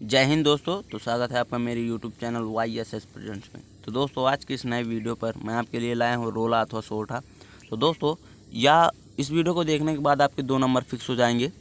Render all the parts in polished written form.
जय हिंद दोस्तों। तो स्वागत है आपका मेरे यूट्यूब चैनल YSS प्रेजेंट्स में। तो दोस्तों आज की इस नए वीडियो पर मैं आपके लिए लाया हूँ रोला अथवा सोठा। तो दोस्तों इस वीडियो को देखने के बाद आपके 2 नंबर फिक्स हो जाएंगे।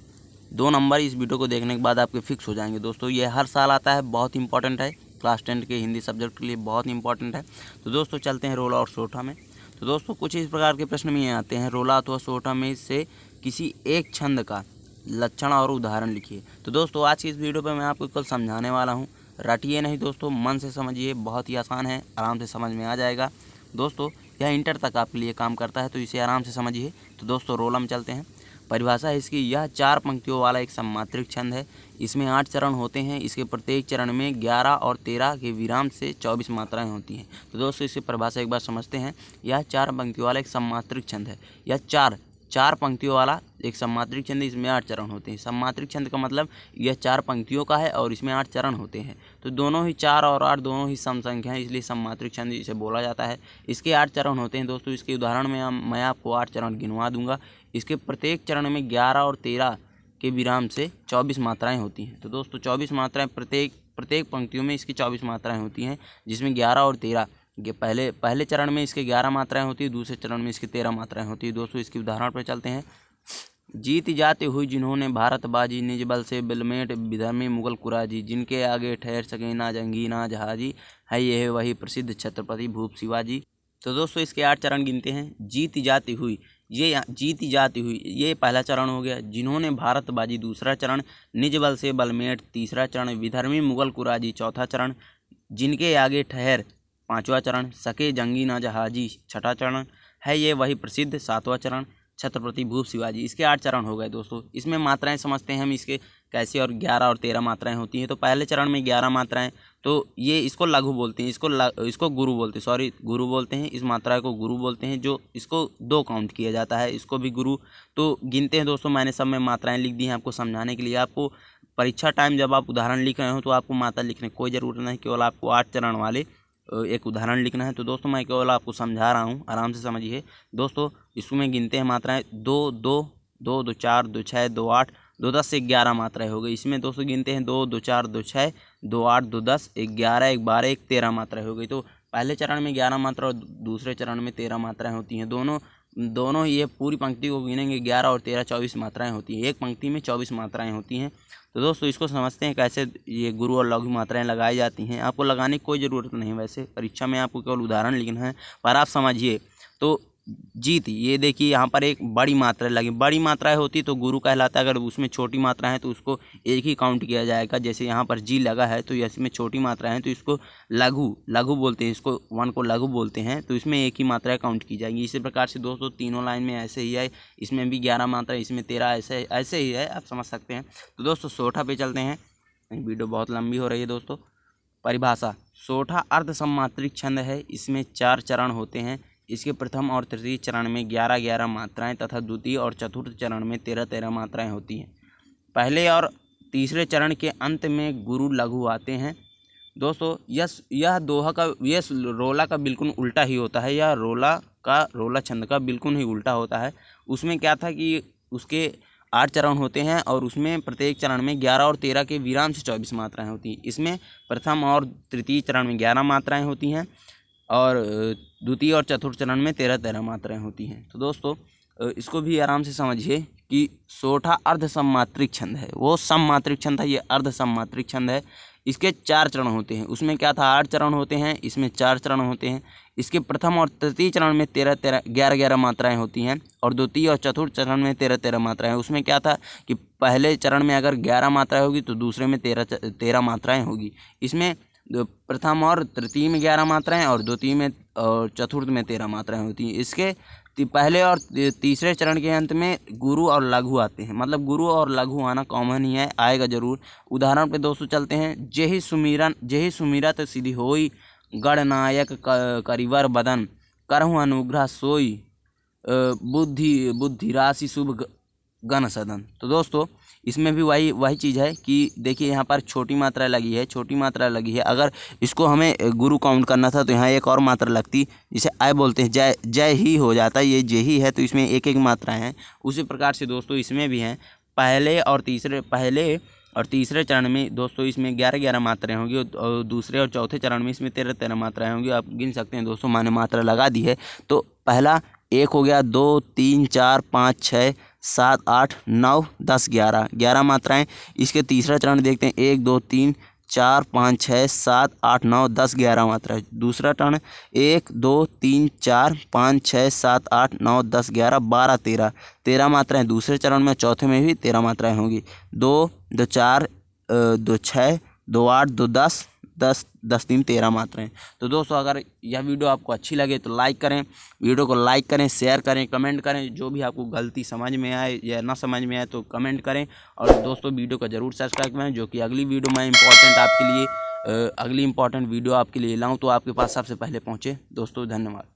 2 नंबर इस वीडियो को देखने के बाद आपके फिक्स हो जाएंगे। दोस्तों ये हर साल आता है, बहुत इंपॉर्टेंट है, क्लास 10 के हिंदी सब्जेक्ट के लिए बहुत इंपॉर्टेंट है। तो दोस्तों चलते हैं रोला और सोठा में। तो दोस्तों कुछ इस प्रकार के प्रश्न में ये आते हैं, रोला अथवा सोठा में से किसी एक छंद का लक्षण और उदाहरण लिखिए। तो दोस्तों आज की इस वीडियो पर मैं आपको कल समझाने वाला हूँ। रटिए नहीं दोस्तों, मन से समझिए, बहुत ही आसान है, आराम से समझ में आ जाएगा। दोस्तों यह इंटर तक आपके लिए काम करता है, तो इसे आराम से समझिए। तो दोस्तों रोला में चलते हैं। परिभाषा है इसकी, यह 4 पंक्तियों वाला एक सममात्रिक छंद है। इसमें 8 चरण होते हैं। इसके प्रत्येक चरण में 11 और 13 के विराम से 24 मात्राएं होती हैं। तो दोस्तों इसकी परिभाषा एक बार समझते हैं। यह 4 पंक्तियों वाला एक सममात्रिक छंद है। यह चार पंक्तियों वाला एक सममात्रिक छंद है। इसमें 8 चरण होते हैं। सममात्रिक छंद का मतलब यह 4 पंक्तियों का है और इसमें 8 चरण होते हैं। तो दोनों ही 4 और 8 दोनों ही सम संख्या हैं, इसलिए सममात्रिक छंद इसे बोला जाता है। इसके 8 चरण होते हैं। दोस्तों इसके उदाहरण में मैं आपको 8 चरण गिनवा दूंगा। इसके प्रत्येक चरण में 11 और 13 के विराम से 24 मात्राएं होती हैं। तो दोस्तों 24 मात्राएं प्रत्येक पंक्तियों में इसकी 24 मात्राएं होती हैं, जिसमें 11 और 13 ये पहले चरण में इसके 11 मात्राएं होती है, दूसरे चरण में इसकी 13 मात्राएं होती है। दोस्तों इसके उदाहरण पर चलते हैं। जीत जाते हुई जिन्होंने भारत बाजी, निज बल से बिलमेट विधर्मी मुगल कुराजी, जिनके आगे ठहर सके ना जंगी ना जहाजी, है यह वही प्रसिद्ध छत्रपति भूप शिवाजी। तो दोस्तों इसके 8 चरण गिनते हैं। जीत जाती हुई, ये पहला चरण हो गया। जिन्होंने भारत बाजी दूसरा चरण, निज बल से बलमेट तीसरा चरण, विधर्मी मुगल कुराजी चौथा चरण, जिनके आगे ठहर पांचवा चरण, सके जंगी ना जहाजी छठा चरण, है ये वही प्रसिद्ध सातवां चरण, छत्रपति भूप शिवाजी। इसके 8 चरण हो गए। दोस्तों इसमें मात्राएं समझते हैं हम इसके कैसे, और 11 और 13 मात्राएं होती हैं। तो पहले चरण में 11 मात्राएं, तो ये इसको लघु बोलते हैं, इसको गुरु बोलते हैं, गुरु बोलते हैं। इस मात्रा को गुरु बोलते हैं, जो इसको 2 काउंट किया जाता है, इसको भी गुरु। तो गिनते हैं दोस्तों, मैंने सब में मात्राएं लिख दी हैं आपको समझाने के लिए। आपको परीक्षा टाइम जब आप उदाहरण लिख रहे हो तो आपको मात्रा लिखने की कोई ज़रूरत नहीं, केवल आपको 8 चरण वाले एक उदाहरण लिखना है। तो दोस्तों मैं केवल आपको समझा रहा हूँ, आराम से समझिए। दोस्तों इसमें गिनते हैं मात्राएं, 2 2 2 2 4 2 6 2 8 2 10 से 11 मात्राएं हो गई। इसमें दोस्तों गिनते हैं 2 2 4 2 6 2 8 2 10 11 1 12 1 13 मात्राएं हो गई। तो पहले चरण में 11 मात्रा और दूसरे चरण में 13 मात्राएं होती हैं। दोनों ये पूरी पंक्ति को गिनेंगे, 11 और 13 24 मात्राएं होती हैं। एक पंक्ति में 24 मात्राएं होती हैं। तो दोस्तों इसको समझते हैं कैसे ये गुरु और लघु मात्राएं लगाई जाती हैं। आपको लगाने की कोई ज़रूरत नहीं, वैसे परीक्षा में आपको केवल उदाहरण लिखना है, पर आप समझिए। तो जीत, ये देखिए यहाँ पर एक बड़ी मात्रा लगी, बड़ी मात्राएं होती तो गुरु कहलाता है। अगर उसमें छोटी मात्रा है तो उसको एक ही काउंट किया जाएगा। जैसे यहाँ पर जी लगा है तो इसमें छोटी मात्रा है तो इसको लघु बोलते हैं, इसको 1 को लघु बोलते हैं। तो इसमें एक ही मात्रा काउंट की जाएगी। इसी प्रकार से दोस्तों तीनों लाइन में ऐसे ही है, इसमें भी 11 मात्रा, इसमें 13, ऐसे ही है, आप समझ सकते हैं। तो दोस्तों सोठा पे चलते हैं, वीडियो बहुत लंबी हो रही है। दोस्तों परिभाषा, सोठा अर्ध सममात्रिक छंद है। इसमें 4 चरण होते हैं। इसके प्रथम और तृतीय चरण में 11 11 मात्राएं तथा द्वितीय और चतुर्थ चरण में 13 13 मात्राएं होती हैं। पहले और तीसरे चरण के अंत में गुरु लघु आते हैं। दोस्तों यह रोला का बिल्कुल उल्टा ही होता है। यह रोला छंद का बिल्कुल ही उल्टा होता है। उसमें क्या था कि उसके 8 चरण होते हैं और उसमें प्रत्येक चरण में 11 और 13 के विराम से 24 मात्राएं होती हैं। इसमें प्रथम और तृतीय चरण में 11 मात्राएं होती हैं और द्वितीय और चतुर्थ चरण में 13 13 मात्राएं होती हैं। तो दोस्तों इसको भी आराम से समझिए कि सोठा अर्ध सममात्रिक छंद है। वो सममात्रिक छंद है, ये अर्ध सममात्रिक छंद है। इसके 4 चरण होते हैं। उसमें क्या था, 8 चरण होते हैं, इसमें 4 चरण होते हैं। इसके प्रथम और तृतीय चरण में 13 13 11 11 मात्राएं होती हैं और द्वितीय और चतुर्थ चरण में 13 13 मात्राएं। उसमें क्या था कि पहले चरण में अगर 11 मात्राएं होगी तो दूसरे में 13 मात्राएं होगी। इसमें प्रथम और तृतीय में 11 मात्राएं और द्वितीय में और चतुर्थ में 13 मात्राएं होती हैं। इसके पहले और तीसरे चरण के अंत में गुरु और लघु आते हैं। मतलब गुरु और लघु आना कॉमन ही है, आएगा जरूर। उदाहरण पे दोस्तों चलते हैं। जेहि सुमिरत सिद्धि होई, गणनायक करिवर बदन, करहु अनुग्रह सोई, बुद्धि राशि शुभ गण सदन। तो दोस्तों इसमें भी वही चीज़ है कि देखिए यहाँ पर छोटी मात्रा लगी है। अगर इसको हमें गुरु काउंट करना था तो यहाँ एक और मात्रा लगती, जिसे आय बोलते हैं, जय ही हो जाता है। ये जय ही है तो इसमें एक एक मात्रा है। उसी प्रकार से दोस्तों इसमें भी हैं। पहले और तीसरे चरण में दोस्तों इसमें 11-11 मात्राएं होंगी और दूसरे और चौथे चरण में इसमें 13-13 मात्राएं होंगी। आप गिन सकते हैं दोस्तों, मैंने मात्रा लगा दी है। तो पहला 1 हो गया, 2 3 4 5 6 7 8 9 10 11 मात्राएं। इसके तीसरा चरण देखते हैं, 1 2 3 4 5 6 7 8 9 10 11 मात्राएं। दूसरा टर्न 1 2 3 4 5 6 7 8 9 10 11 12 13 मात्राएं दूसरे चरण में। चौथे में भी 13 मात्राएं होंगी। 2 2 4 2 6 2 8 2 10 10 10 3 13 मात्राएं। तो दोस्तों अगर यह वीडियो आपको अच्छी लगे तो लाइक करें, वीडियो को लाइक करें, शेयर करें, कमेंट करें। जो भी आपको गलती समझ में आए या ना समझ में आए तो कमेंट करें। और दोस्तों वीडियो को ज़रूर सब्सक्राइब करें, जो कि अगली वीडियो में अगली इंपॉर्टेंट वीडियो आपके लिए लाऊं तो आपके पास सबसे पहले पहुँचे। दोस्तों धन्यवाद।